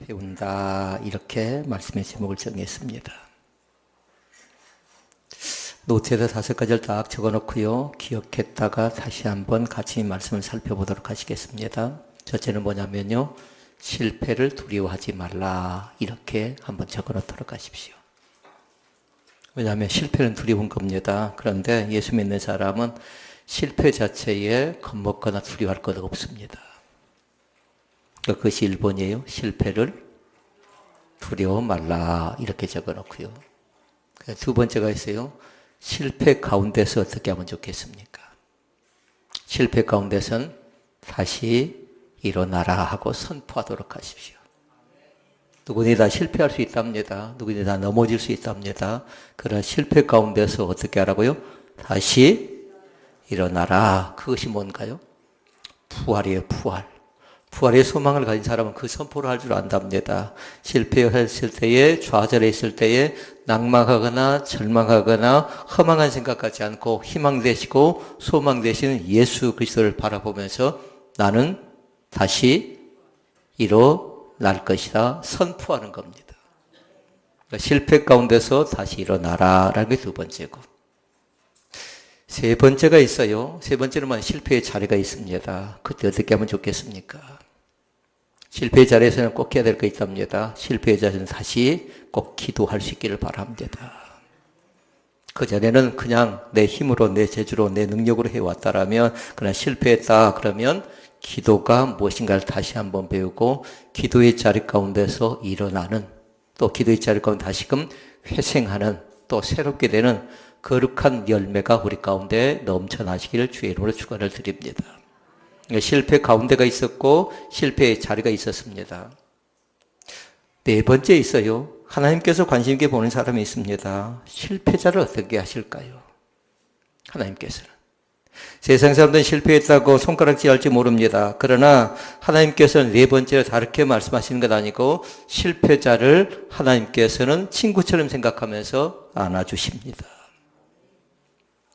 배운다, 이렇게 말씀의 제목을 정했습니다. 노트에다 5가지를 딱 적어놓고요, 기억했다가 다시 한번 같이 말씀을 살펴보도록 하시겠습니다. 첫째는 뭐냐면요, 실패를 두려워하지 말라, 이렇게 한번 적어놓도록 하십시오. 왜냐하면 실패는 두려운 겁니다. 그런데 예수 믿는 사람은 실패 자체에 겁먹거나 두려워할 것 없습니다. 그것이 1번이에요. 실패를 두려워 말라, 이렇게 적어놓고요. 두 번째가 있어요. 실패 가운데서 어떻게 하면 좋겠습니까? 실패 가운데선 다시 일어나라 하고 선포하도록 하십시오. 누구니 다 실패할 수 있답니다. 누구니 다 넘어질 수 있답니다. 그러나 실패 가운데서 어떻게 하라고요? 다시 일어나라. 그것이 뭔가요? 부활이에요, 부활. 부활의 소망을 가진 사람은 그 선포를 할 줄 안답니다. 실패했을 때에, 좌절했을 때에 낭망하거나 절망하거나 허망한 생각 갖지 않고 희망 되시고 소망 되시는 예수 그리스도를 바라보면서 나는 다시 일어날 것이다 선포하는 겁니다. 그러니까 실패 가운데서 다시 일어나라 라는 게 두 번째고, 세 번째가 있어요. 세 번째는 실패의 자리가 있습니다. 그때 어떻게 하면 좋겠습니까? 실패의 자리에서는 꼭 해야 될 거 있답니다. 실패의 자리에서는 다시 꼭 기도할 수 있기를 바랍니다. 그 전에는 그냥 내 힘으로, 내 재주로, 내 능력으로 해왔다라면, 그러나 실패했다 그러면 기도가 무엇인가를 다시 한번 배우고, 기도의 자리 가운데서 일어나는, 또 기도의 자리 가운데 다시금 회생하는, 또 새롭게 되는 거룩한 열매가 우리 가운데 넘쳐나시기를 주의 이름으로 축원을 드립니다. 실패 가운데가 있었고 실패의 자리가 있었습니다. 네 번째 있어요. 하나님께서 관심 있게 보는 사람이 있습니다. 실패자를 어떻게 하실까요? 하나님께서는. 세상 사람들은 실패했다고 손가락질 할지 모릅니다. 그러나 하나님께서는 네 번째로 다르게 말씀하시는 것 아니고 실패자를 하나님께서는 친구처럼 생각하면서 안아주십니다.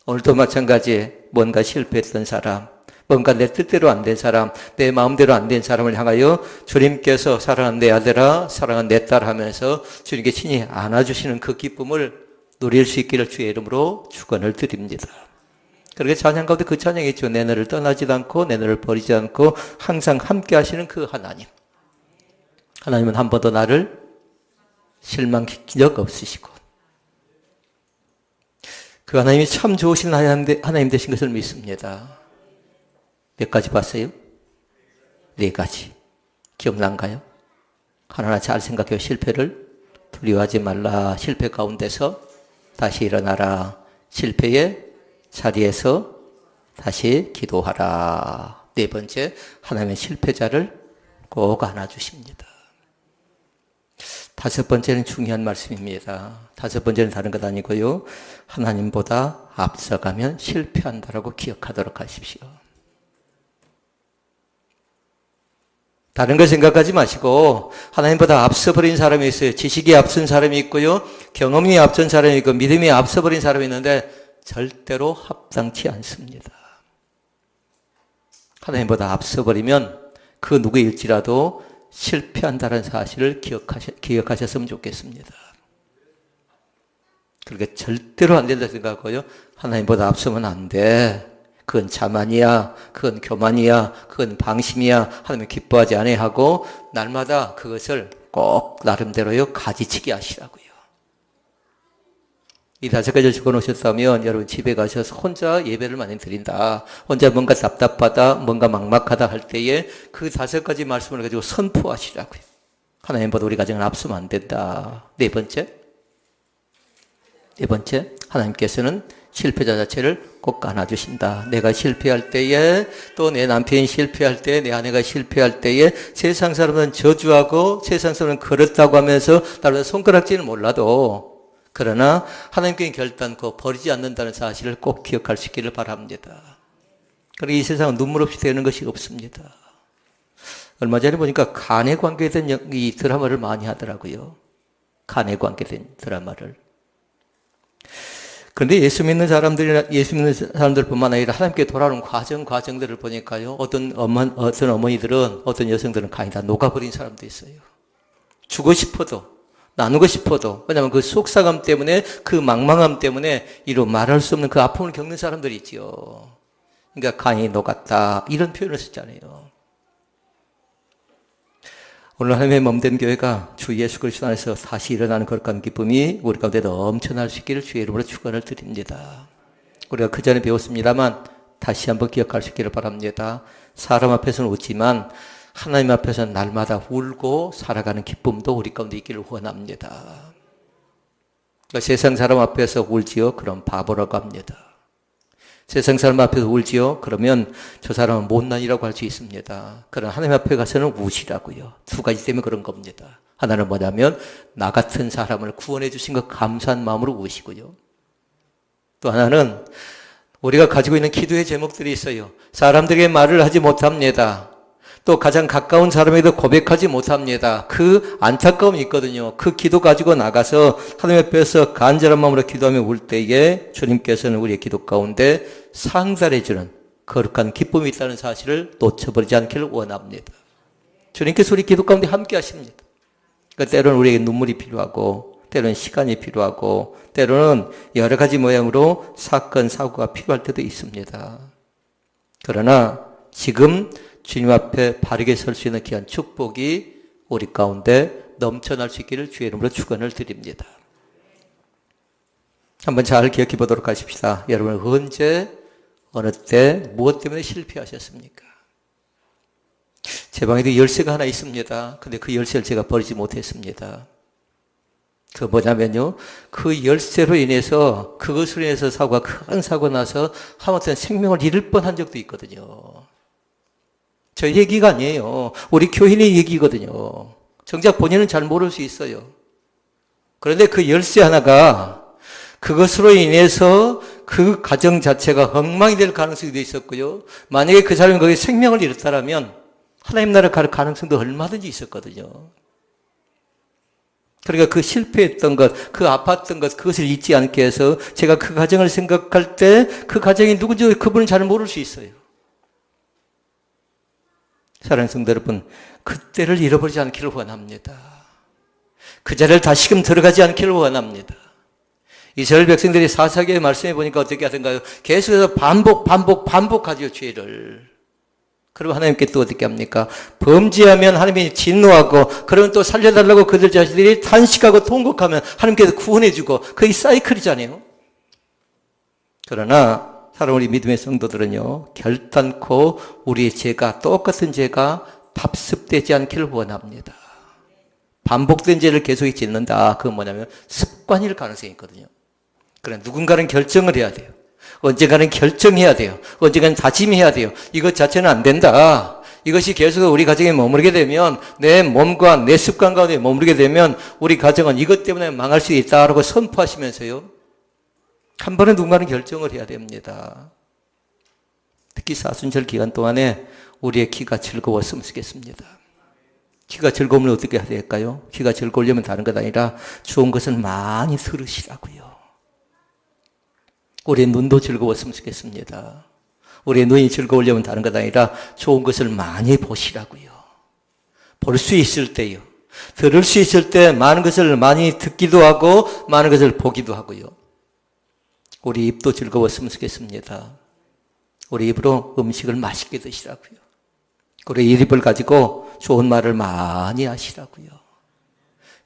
오늘도 마찬가지 뭔가 실패했던 사람, 뭔가 내 뜻대로 안 된 사람, 내 마음대로 안 된 사람을 향하여 주님께서 사랑하는 내 아들아, 사랑하는 내 딸 하면서 주님께 친히 안아주시는 그 기쁨을 누릴 수 있기를 주의 이름으로 축원을 드립니다. 그렇게 찬양 가운데 그 찬양이 있죠. 내 너를 떠나지도 않고 내 너를 버리지 않고 항상 함께 하시는 그 하나님. 하나님은 한 번도 나를 실망시킨 적 없으시고 그 하나님이 참 좋으신 하나님 되신 것을 믿습니다. 몇 가지 봤어요? 4가지. 기억난가요? 하나하나 잘 생각해요. 실패를 두려워하지 말라. 실패 가운데서 다시 일어나라. 실패의 자리에서 다시 기도하라. 4번째, 하나님의 실패자를 꼭 안아주십니다. 5번째는 중요한 말씀입니다. 5번째는 다른 것 아니고요. 하나님보다 앞서가면 실패한다라고 기억하도록 하십시오. 다른 걸 생각하지 마시고 하나님보다 앞서버린 사람이 있어요. 지식이 앞선 사람이 있고요. 경험이 앞선 사람이 있고 믿음이 앞서버린 사람이 있는데 절대로 합당치 않습니다. 하나님보다 앞서버리면 그 누구일지라도 실패한다는 사실을 기억하셨으면 좋겠습니다. 그렇게 절대로 안 된다 생각하고요. 하나님보다 앞서면 안 돼. 그건 자만이야. 그건 교만이야. 그건 방심이야. 하나님 기뻐하지 않아야 하고 날마다 그것을 꼭 나름대로요 가지치기 하시라고요. 이 5가지를 적어놓으셨다면 여러분 집에 가셔서 혼자 예배를 많이 드린다. 혼자 뭔가 답답하다, 뭔가 막막하다 할 때에 그 5가지 말씀을 가지고 선포하시라고요. 하나님보다 우리 가정은 앞서면 안 된다. 네 번째, 하나님께서는 실패자 자체를 꼭 안아주신다. 내가 실패할 때에, 또 내 남편이 실패할 때, 내 아내가 실패할 때에 세상 사람은 저주하고 세상 사람은 그렇다고 하면서 나를 손가락질은 몰라도, 그러나 하나님께 결단코 버리지 않는다는 사실을 꼭 기억할 수 있기를 바랍니다. 그리고 이 세상은 눈물 없이 되는 것이 없습니다. 얼마 전에 보니까 간에 관계된 이 드라마를 많이 하더라고요. 간에 관계된 드라마를. 그런데 예수 믿는 사람들뿐만 아니라 하나님께 돌아오는 과정들을 보니까요. 어떤 어머니들은, 어떤 여성들은 간이 다 녹아버린 사람도 있어요. 주고 싶어도, 나누고 싶어도, 왜냐하면 그 속상함 때문에, 그 망망함 때문에 이루 말할 수 없는 그 아픔을 겪는 사람들이 있지요. 그러니까 간이 녹았다, 이런 표현을 썼잖아요. 오늘 하나님의 몸된 교회가 주 예수 그리스도 안에서 다시 일어나는 거룩한 기쁨이 우리 가운데 넘쳐날 수 있기를 주의 이름으로 축원을 드립니다. 우리가 그 전에 배웠습니다만 다시 한번 기억할 수 있기를 바랍니다. 사람 앞에서는 웃지만 하나님 앞에서는 날마다 울고 살아가는 기쁨도 우리 가운데 있기를 원합니다. 그러니까 세상 사람 앞에서 울지요? 그럼 바보라고 합니다. 세상 사람 앞에서 울지요? 그러면 저 사람은 못난이라고 할 수 있습니다. 그러나 하나님 앞에 가서는 우시라고요. 두 가지 때문에 그런 겁니다. 하나는 뭐냐면 나 같은 사람을 구원해 주신 것 감사한 마음으로 우시고요. 또 하나는 우리가 가지고 있는 기도의 제목들이 있어요. 사람들에게 말을 하지 못합니다. 또 가장 가까운 사람에게도 고백하지 못합니다. 그 안타까움이 있거든요. 그 기도 가지고 나가서 하나님 앞에서 간절한 마음으로 기도하며 울 때에 주님께서는 우리의 기도 가운데 상달해주는 거룩한 기쁨이 있다는 사실을 놓쳐버리지 않기를 원합니다. 주님께서 우리 기도 가운데 함께 하십니다. 그러니까 때로는 우리에게 눈물이 필요하고 때로는 시간이 필요하고 때로는 여러 가지 모양으로 사건, 사고가 필요할 때도 있습니다. 그러나 지금 주님 앞에 바르게 설 수 있는 귀한 축복이 우리 가운데 넘쳐날 수 있기를 주의 이름으로 축원을 드립니다. 한번 잘 기억해 보도록 하십시다. 여러분 언제 어느 때 무엇 때문에 실패하셨습니까? 제 방에도 열쇠가 하나 있습니다. 근데 그 열쇠를 제가 버리지 못했습니다. 그 뭐냐면요. 그 열쇠로 인해서 그것으로 인해서 사고가 큰 사고 나서 하마터면 생명을 잃을 뻔한 적도 있거든요. 저 얘기가 아니에요. 우리 교인의 얘기거든요. 정작 본인은 잘 모를 수 있어요. 그런데 그 열쇠 하나가 그것으로 인해서 그 가정 자체가 엉망이 될 가능성도 있었고요. 만약에 그 사람이 거기에 생명을 잃었다면 하나님 나라 갈 가능성도 얼마든지 있었거든요. 그러니까 그 실패했던 것, 그 아팠던 것, 그것을 잊지 않게 해서 제가 그 가정을 생각할 때 그 가정이 누군지 그분은 잘 모를 수 있어요. 사랑하는 성도 여러분, 그때를 잃어버리지 않기를 원합니다. 그 자리를 다시금 들어가지 않기를 원합니다. 이스라엘 백성들이 사사기의 말씀해 보니까 어떻게 하던가요? 계속해서 반복하죠, 죄를. 그러면 하나님께 또 어떻게 합니까? 범죄하면 하나님이 진노하고, 그러면 또 살려달라고 그들 자신들이 탄식하고 통곡하면 하나님께서 구원해주고, 그게 사이클이잖아요. 그러나 사랑하는 우리 믿음의 성도들은요, 결단코 우리의 죄가, 똑같은 죄가 답습되지 않기를 원합니다. 반복된 죄를 계속 짓는다. 그건 뭐냐면 습관일 가능성이 있거든요. 그러나 누군가는 결정을 해야 돼요. 언젠가는 결정해야 돼요. 언젠가는 다짐해야 돼요. 이것 자체는 안 된다. 이것이 계속 우리 가정에 머무르게 되면, 내 몸과 내 습관 가운데 머무르게 되면 우리 가정은 이것 때문에 망할 수 있다라고 선포하시면서요, 한 번에 누군가는 결정을 해야 됩니다. 특히 사순절 기간 동안에 우리의 귀가 즐거웠으면 좋겠습니다. 귀가 즐거우면 어떻게 해야 될까요? 귀가 즐거우려면 다른 것 아니라 좋은 것을 많이 들으시라고요. 우리의 눈도 즐거웠으면 좋겠습니다. 우리의 눈이 즐거우려면 다른 것 아니라 좋은 것을 많이 보시라고요. 볼 수 있을 때요. 들을 수 있을 때 많은 것을 많이 듣기도 하고 많은 것을 보기도 하고요. 우리 입도 즐거웠으면 좋겠습니다. 우리 입으로 음식을 맛있게 드시라고요. 우리 입을 가지고 좋은 말을 많이 하시라고요.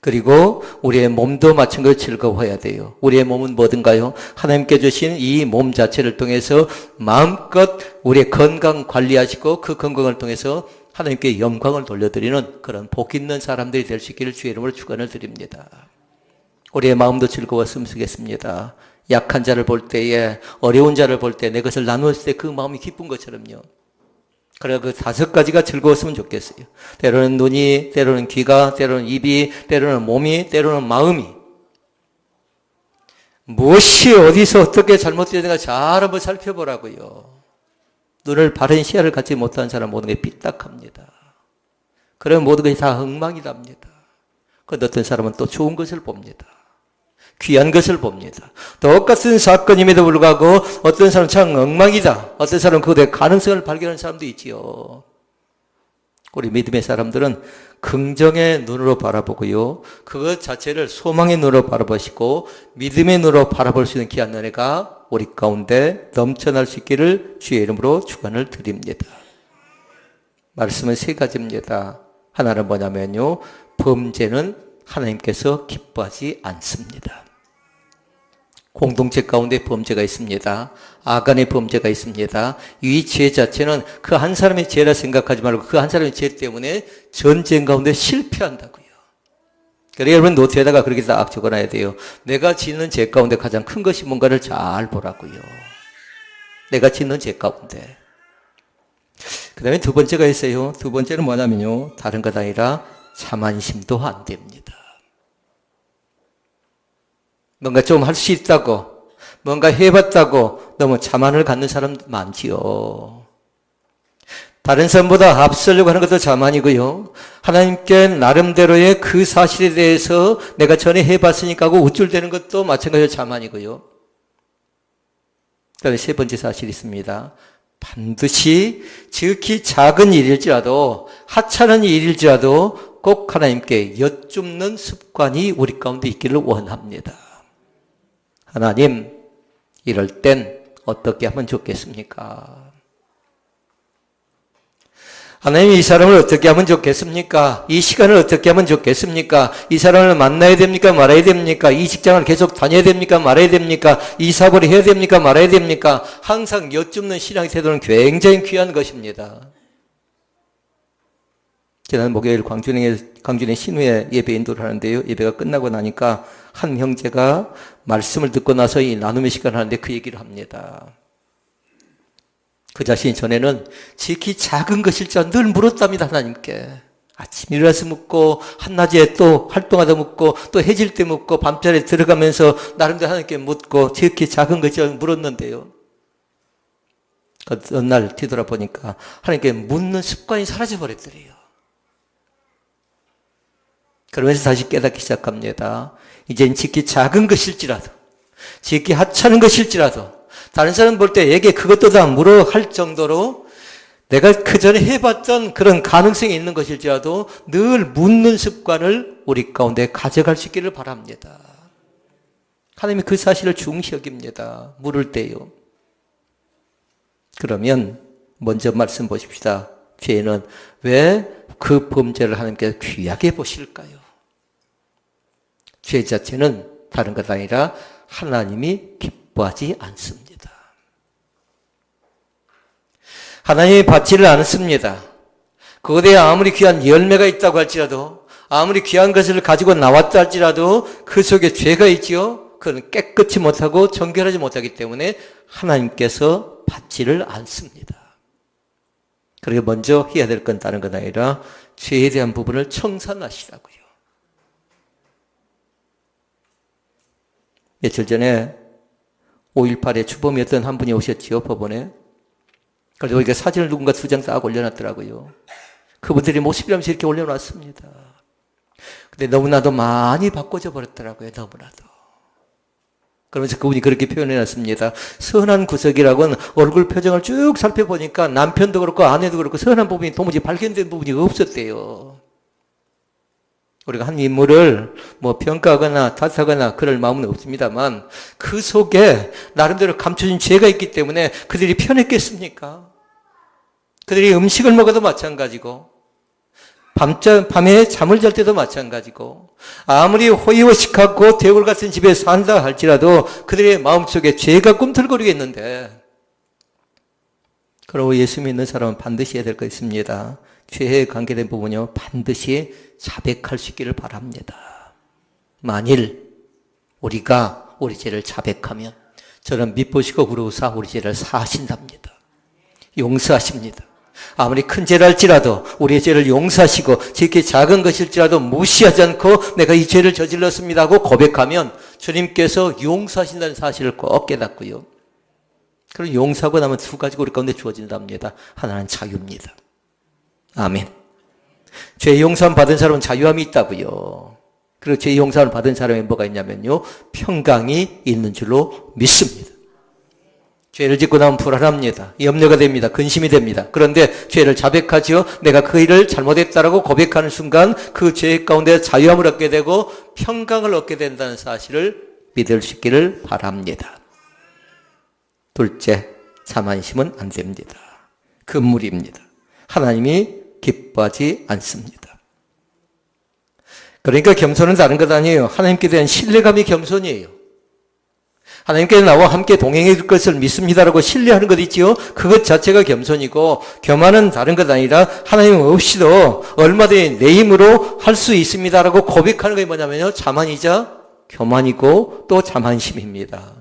그리고 우리의 몸도 마찬가지로 즐거워해야 돼요. 우리의 몸은 뭐든가요? 하나님께 주신 이 몸 자체를 통해서 마음껏 우리의 건강 관리하시고 그 건강을 통해서 하나님께 영광을 돌려드리는 그런 복 있는 사람들이 될 수 있기를 주의 이름으로 축원을 드립니다. 우리의 마음도 즐거웠으면 좋겠습니다. 약한 자를 볼 때에, 어려운 자를 볼 때, 내 것을 나누었을 때 그 마음이 기쁜 것처럼요. 그래, 그 5가지가 즐거웠으면 좋겠어요. 때로는 눈이, 때로는 귀가, 때로는 입이, 때로는 몸이, 때로는 마음이. 무엇이 어디서 어떻게 잘못되는가 잘 한번 살펴보라고요. 눈을 바른 시야를 갖지 못한 사람 모든 게 삐딱합니다. 그러면 모든 것이 다 엉망이랍니다. 그런데 어떤 사람은 또 좋은 것을 봅니다. 귀한 것을 봅니다. 똑같은 사건임에도 불구하고 어떤 사람은 참 엉망이다. 어떤 사람은 그것의 가능성을 발견하는 사람도 있지요. 우리 믿음의 사람들은 긍정의 눈으로 바라보고요. 그것 자체를 소망의 눈으로 바라보시고 믿음의 눈으로 바라볼 수 있는 귀한 은혜가 우리 가운데 넘쳐날 수 있기를 주의 이름으로 축원을 드립니다. 말씀은 세 가지입니다. 하나는 뭐냐면요. 범죄는 하나님께서 기뻐하지 않습니다. 공동체 가운데 범죄가 있습니다. 아간의 범죄가 있습니다. 이 죄 자체는 그 한 사람의 죄라 생각하지 말고 그 한 사람의 죄 때문에 전쟁 가운데 실패한다고요. 그래서 여러분 노트에다가 그렇게 딱 적어놔야 돼요. 내가 짓는 죄 가운데 가장 큰 것이 뭔가를 잘 보라고요. 내가 짓는 죄 가운데. 그 다음에 두 번째가 있어요. 두 번째는 뭐냐면요. 다른 것 아니라 자만심도 안 됩니다. 뭔가 좀 할 수 있다고, 뭔가 해봤다고 너무 자만을 갖는 사람 많지요. 다른 사람보다 앞서려고 하는 것도 자만이고요. 하나님께 나름대로의 그 사실에 대해서 내가 전에 해봤으니까 하고 우쭐대는 것도 마찬가지로 자만이고요. 그다음에 세 번째 사실이 있습니다. 반드시 지극히 작은 일일지라도 하찮은 일일지라도 꼭 하나님께 여쭙는 습관이 우리 가운데 있기를 원합니다. 하나님, 이럴 땐 어떻게 하면 좋겠습니까? 하나님, 이 사람을 어떻게 하면 좋겠습니까? 이 시간을 어떻게 하면 좋겠습니까? 이 사람을 만나야 됩니까? 말아야 됩니까? 이 직장을 계속 다녀야 됩니까? 말아야 됩니까? 이 사고를 해야 됩니까? 말아야 됩니까? 항상 여쭙는 신앙의 태도는 굉장히 귀한 것입니다. 지난 목요일 광준의 신우의 예배 인도를 하는데요. 예배가 끝나고 나니까 한 형제가 말씀을 듣고 나서 이 나눔의 시간을 하는데 그 얘기를 합니다. 그 자신이 전에는 지극히 작은 것일지라 늘 물었답니다. 하나님께. 아침 일어나서 묻고 한낮에 또 활동하다 묻고 또 해질 때 묻고 밤자리에 들어가면서 나름대로 하나님께 묻고 지극히 작은 것이라 물었는데요. 어느 날 뒤돌아보니까 하나님께 묻는 습관이 사라져버렸더래요. 그러면서 다시 깨닫기 시작합니다. 이젠 지극히 작은 것일지라도, 지극히 하찮은 것일지라도, 다른 사람 볼 때 얘게 그것도 다 물어 할 정도로 내가 그전에 해봤던 그런 가능성이 있는 것일지라도 늘 묻는 습관을 우리 가운데 가져갈 수 있기를 바랍니다. 하나님이 그 사실을 중시 여깁니다. 물을 때요. 그러면 먼저 말씀 보십시다. 죄는 왜 그 범죄를 하나님께서 귀하게 보실까요? 죄 자체는 다른 것 아니라 하나님이 기뻐하지 않습니다. 하나님이 받지를 않습니다. 그것에 아무리 귀한 열매가 있다고 할지라도, 아무리 귀한 것을 가지고 나왔다 할지라도 그 속에 죄가 있지요. 그건 깨끗이 못하고 정결하지 못하기 때문에 하나님께서 받지를 않습니다. 그리고 먼저 해야 될 건 다른 건 아니라 죄에 대한 부분을 청산하시라고요. 며칠 전에 5.18의 주범이었던 한 분이 오셨지요, 법원에. 그래서 우리가 사진을 누군가 2장 딱 올려놨더라고요. 그분들이 모습이라면서 이렇게 올려놨습니다. 근데 너무나도 많이 바꿔져 버렸더라고요, 너무나도. 그러면서 그분이 그렇게 표현해놨습니다. 선한 구석이라고는 얼굴 표정을 쭉 살펴보니까 남편도 그렇고 아내도 그렇고 선한 부분이 도무지 발견된 부분이 없었대요. 우리가 한 인물을 평가하거나 탓하거나 그럴 마음은 없습니다만 그 속에 나름대로 감춰진 죄가 있기 때문에 그들이 편했겠습니까? 그들이 음식을 먹어도 마찬가지고 밤에 잠을 잘 때도 마찬가지고 아무리 호의호식하고 대골 같은 집에 산다 할지라도 그들의 마음속에 죄가 꿈틀거리겠는데, 그러고 예수 믿는 사람은 반드시 해야 될 거 있습니다. 죄에 관계된 부분이요, 반드시 자백할 수 있기를 바랍니다. 만일 우리가 우리 죄를 자백하면 저는 미쁘시고 그러우사 우리 죄를 사하신답니다. 용서하십니다. 아무리 큰 죄를 할지라도 우리의 죄를 용서하시고 지극히 작은 것일지라도 무시하지 않고 내가 이 죄를 저질렀습니다 하고 고백하면 주님께서 용서하신다는 사실을 꼭 깨닫고요. 그럼 용서하고 나면 2가지가 우리 가운데 주어진답니다. 하나는 자유입니다. 아멘. 죄 용서함 받은 사람은 자유함이 있다고요. 그리고 죄 용서함을 받은 사람에 뭐가 있냐면요, 평강이 있는 줄로 믿습니다. 죄를 짓고 나면 불안합니다. 염려가 됩니다. 근심이 됩니다. 그런데 죄를 자백하지요. 내가 그 일을 잘못했다라고 고백하는 순간 그 죄 가운데 자유함을 얻게 되고 평강을 얻게 된다는 사실을 믿을 수 있기를 바랍니다. 둘째, 자만심은 안 됩니다. 금물입니다. 하나님이 기뻐하지 않습니다. 그러니까 겸손은 다른 것 아니에요. 하나님께 대한 신뢰감이 겸손이에요. 하나님께서 나와 함께 동행해 줄 것을 믿습니다라고 신뢰하는 것 있지요. 그것 자체가 겸손이고, 교만은 다른 것 아니라 하나님 없이도 얼마든지 내 힘으로 할 수 있습니다라고 고백하는 것이 뭐냐면요, 자만이자 교만이고 또 자만심입니다.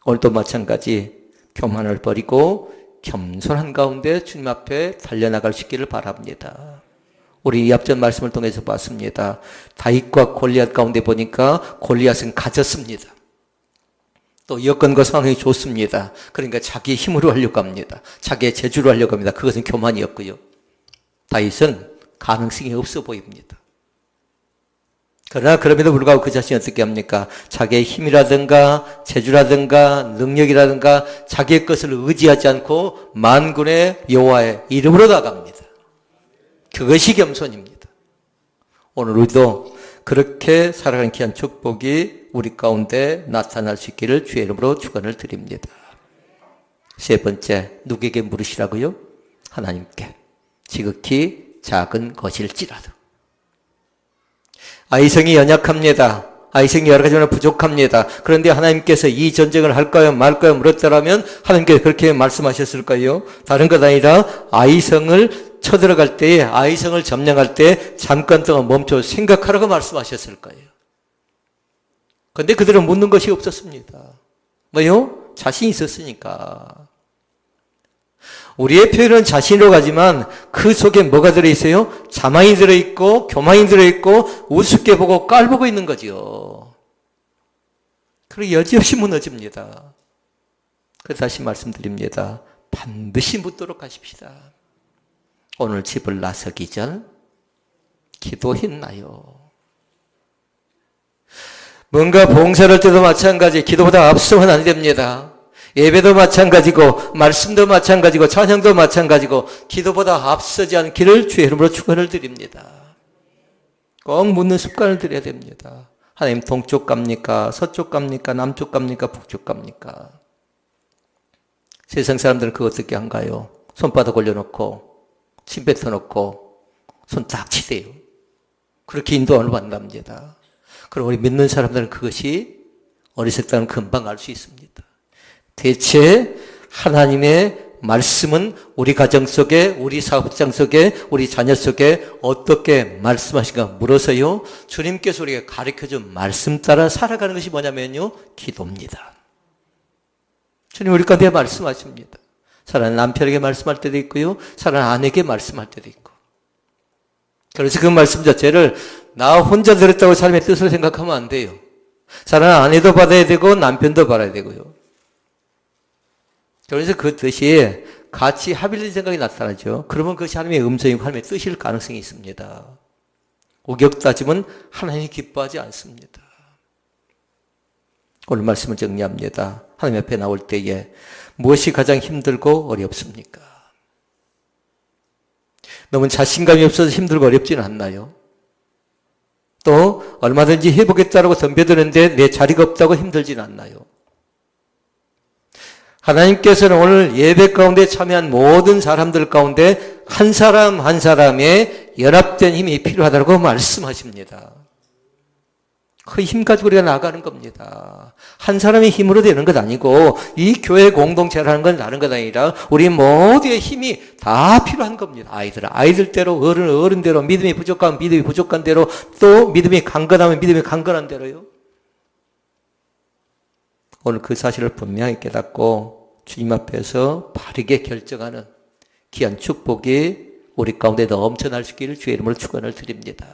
오늘도 마찬가지 교만을 버리고 겸손한 가운데 주님 앞에 달려나갈 수 있기를 바랍니다. 우리 이 앞전 말씀을 통해서 봤습니다. 다윗과 골리앗 가운데 보니까 골리앗은 가졌습니다. 또 여건과 상황이 좋습니다. 그러니까 자기 힘으로 하려고 합니다. 자기의 재주로 하려고 합니다. 그것은 교만이었고요. 다윗은 가능성이 없어 보입니다. 그러나 그럼에도 불구하고 그 자신이 어떻게 합니까? 자기의 힘이라든가 재주라든가 능력이라든가 자기의 것을 의지하지 않고 만군의 여호와의 이름으로 나갑니다. 그것이 겸손입니다. 오늘 우리도 그렇게 살아가는 귀한 축복이 우리 가운데 나타날 수 있기를 주의 이름으로 축원을 드립니다. 세 번째, 누구에게 물으시라고요? 하나님께. 지극히 작은 것일지라도. 아이성이 연약합니다. 아이성이 여러 가지로 부족합니다. 그런데 하나님께서 이 전쟁을 할까요 말까요 물었더라면 하나님께서 그렇게 말씀하셨을까요? 다른 것 아니라 아이성을 쳐들어갈 때에, 아이성을 점령할 때 잠깐 동안 멈춰 생각하라고 말씀하셨을 거예요. 그런데 그들은 묻는 것이 없었습니다. 뭐요? 자신이 있었으니까. 우리의 표현은 자신으로 가지만 그 속에 뭐가 들어있어요? 자만이 들어있고 교만이 들어있고 우습게 보고 깔보고 있는 거죠. 그리고 여지없이 무너집니다. 그래서 다시 말씀드립니다. 반드시 묻도록 하십시다. 오늘 집을 나서기 전 기도했나요? 뭔가 봉사를 할 때도 마찬가지, 기도보다 앞서면 안 됩니다. 예배도 마찬가지고 말씀도 마찬가지고 찬양도 마찬가지고 기도보다 앞서지 않기를 주의 이름으로 축원을 드립니다. 꼭 묻는 습관을 들여야 됩니다. 하나님 동쪽 갑니까? 서쪽 갑니까? 남쪽 갑니까? 북쪽 갑니까? 세상 사람들은 그거 어떻게 한가요? 손바닥 올려놓고 침 뱉어놓고 손 딱 치대요. 그렇게 인도를 받답니다. 그럼 우리 믿는 사람들은 그것이 어리석다는 금방 알 수 있습니다. 대체 하나님의 말씀은 우리 가정 속에, 우리 사업장 속에, 우리 자녀 속에 어떻게 말씀하신가 물어서요, 주님께서 우리에게 가르쳐준 말씀 따라 살아가는 것이 뭐냐면요, 기도입니다. 주님 우리 가운데 말씀하십니다. 사랑하는 남편에게 말씀할 때도 있고요, 사랑하는 아내에게 말씀할 때도 있고. 그래서 그 말씀 자체를 나 혼자 들었다고 삶의 뜻으로 생각하면 안 돼요. 사랑하는 아내도 받아야 되고 남편도 받아야 되고요. 그래서 그 뜻이 같이 합일된 생각이 나타나죠. 그러면 그것이 하나님의 음성이고 하나님의 뜻일 가능성이 있습니다. 오격 따지면 하나님이 기뻐하지 않습니다. 오늘 말씀을 정리합니다. 하나님 앞에 나올 때에 무엇이 가장 힘들고 어렵습니까? 너무 자신감이 없어서 힘들고 어렵지는 않나요? 또 얼마든지 해보겠다고 덤벼드는데 내 자리가 없다고 힘들지는 않나요? 하나님께서는 오늘 예배 가운데 참여한 모든 사람들 가운데 한 사람 한 사람의 연합된 힘이 필요하다고 말씀하십니다. 그 힘 가지고 우리가 나가는 겁니다. 한 사람의 힘으로 되는 것 아니고 이 교회 공동체라는 건 다른 것 아니라 우리 모두의 힘이 다 필요한 겁니다. 아이들대로, 어른대로, 믿음이 부족하면 믿음이 부족한 대로, 또 믿음이 강건하면 믿음이 강건한 대로요. 오늘 그 사실을 분명히 깨닫고 주님 앞에서 바르게 결정하는 귀한 축복이 우리 가운데 넘쳐날 수 있기를 주의 이름으로 축원을 드립니다.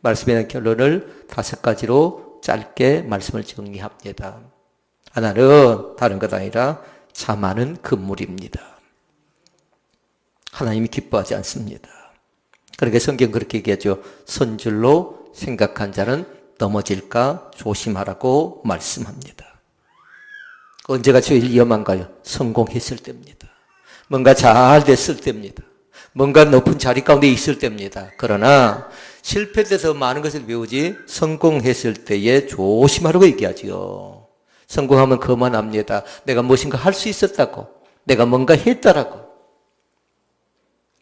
말씀에 대한 결론을 5가지로 짧게 말씀을 정리합니다. 하나는 다른 것 아니라 자만은 금물입니다. 하나님이 기뻐하지 않습니다. 그러니까 성경 그렇게 얘기하죠. 선줄로 생각한 자는 넘어질까 조심하라고 말씀합니다. 언제가 제일 위험한가요? 성공했을 때입니다. 뭔가 잘 됐을 때입니다. 뭔가 높은 자리 가운데 있을 때입니다. 그러나 실패돼서 많은 것을 배우지 성공했을 때에 조심하라고 얘기하지요. 성공하면 그만합니다. 내가 무엇인가 할 수 있었다고, 내가 뭔가 했다라고.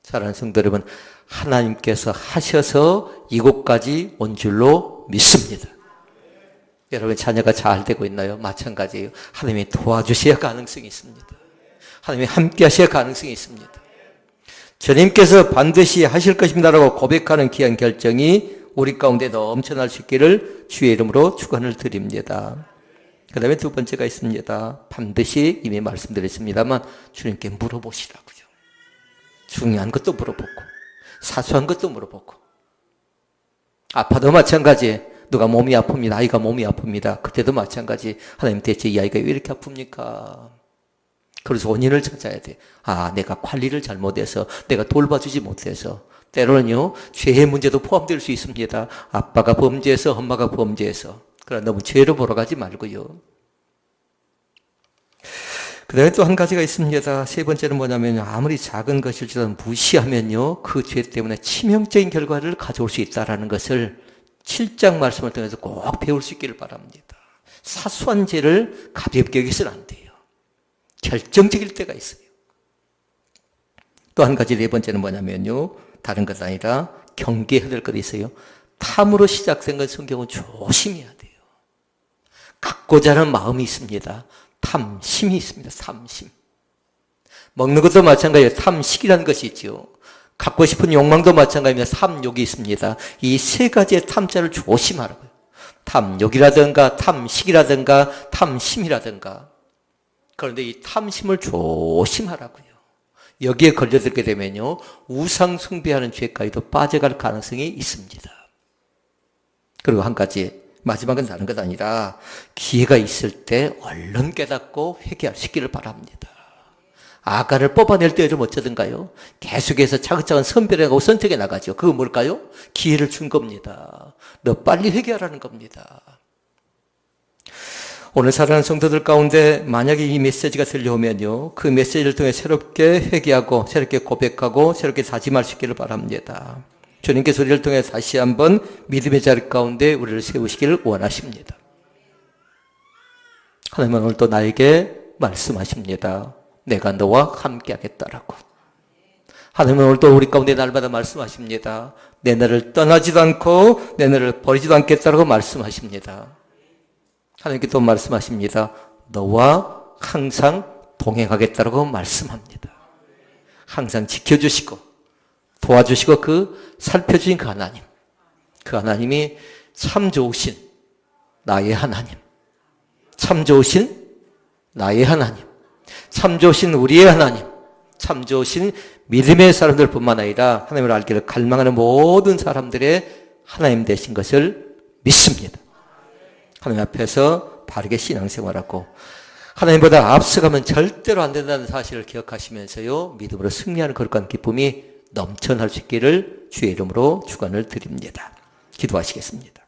사랑하는 성도 여러분, 하나님께서 하셔서 이곳까지 온 줄로 믿습니다. 여러분 자녀가 잘 되고 있나요? 마찬가지예요. 하나님이 도와주셔야 가능성이 있습니다. 하나님이 함께 하셔야 가능성이 있습니다. 주님께서 반드시 하실 것입니다라고 고백하는 귀한 결정이 우리 가운데 넘쳐날 수 있기를 주의 이름으로 축원을 드립니다. 그 다음에 두 번째가 있습니다. 반드시 이미 말씀드렸습니다만 주님께 물어보시라고요. 중요한 것도 물어보고 사소한 것도 물어보고, 아파도 마찬가지. 누가 몸이 아픕니다. 아이가 몸이 아픕니다. 그때도 마찬가지. 하나님 대체 이 아이가 왜 이렇게 아픕니까? 그래서 원인을 찾아야 돼. 아, 내가 관리를 잘못해서, 내가 돌봐주지 못해서. 때로는요, 죄의 문제도 포함될 수 있습니다. 아빠가 범죄해서, 엄마가 범죄해서. 그러나 너무 죄로 보러 가지 말고요. 그 다음에 또 한 가지가 있습니다. 세 번째는 뭐냐면, 아무리 작은 것일지라도 무시하면요, 그 죄 때문에 치명적인 결과를 가져올 수 있다는 것을 7장 말씀을 통해서 꼭 배울 수 있기를 바랍니다. 사소한 죄를 가볍게 여기서는 안 돼요. 결정적일 때가 있어요. 또 한 가지 네 번째는 뭐냐면요, 다른 것 아니라 경계해야 될 것이 있어요. 탐으로 시작된 건 성경은 조심해야 돼요. 갖고자 하는 마음이 있습니다. 탐심이 있습니다. 탐심. 먹는 것도 마찬가지예요. 탐식이라는 것이 있죠. 갖고 싶은 욕망도 마찬가지입니다. 탐욕이 있습니다. 이 세 가지의 탐자를 조심하라고요. 탐욕이라든가 탐식이라든가 탐심이라든가. 그런데 이 탐심을 조심하라고요. 여기에 걸려들게 되면요, 우상 숭배하는 죄까지도 빠져갈 가능성이 있습니다. 그리고 한 가지, 마지막은 다른 것 아니라 기회가 있을 때 얼른 깨닫고 회개하시기를 바랍니다. 아가를 뽑아낼 때 좀 어쩌든가요? 계속해서 차근차근 선별해가고 선택해 나가죠. 그거 뭘까요? 기회를 준 겁니다. 너 빨리 회개하라는 겁니다. 오늘 사랑하는 성도들 가운데 만약에 이 메시지가 들려오면요, 그 메시지를 통해 새롭게 회개하고 새롭게 고백하고 새롭게 다짐할 수 있기를 바랍니다. 주님께서 우리를 통해 다시 한번 믿음의 자리 가운데 우리를 세우시기를 원하십니다. 하나님은 오늘 또 나에게 말씀하십니다. 내가 너와 함께 하겠다라고. 하나님은 오늘 또 우리 가운데 날마다 말씀하십니다. 내 너를 떠나지도 않고 내 너를 버리지도 않겠다라고 말씀하십니다. 하나님께 또 말씀하십니다. 너와 항상 동행하겠다라고 말씀합니다. 항상 지켜주시고 도와주시고 살펴주신 그 하나님. 그 하나님이 참 좋으신 나의 하나님. 참 좋으신 나의 하나님. 참 좋으신 우리의 하나님, 참 좋으신 믿음의 사람들 뿐만 아니라 하나님을 알기를 갈망하는 모든 사람들의 하나님 되신 것을 믿습니다. 하나님 앞에서 바르게 신앙생활하고 하나님보다 앞서가면 절대로 안 된다는 사실을 기억하시면서요, 믿음으로 승리하는 거룩한 기쁨이 넘쳐날 수 있기를 주의 이름으로 축원을 드립니다. 기도하시겠습니다.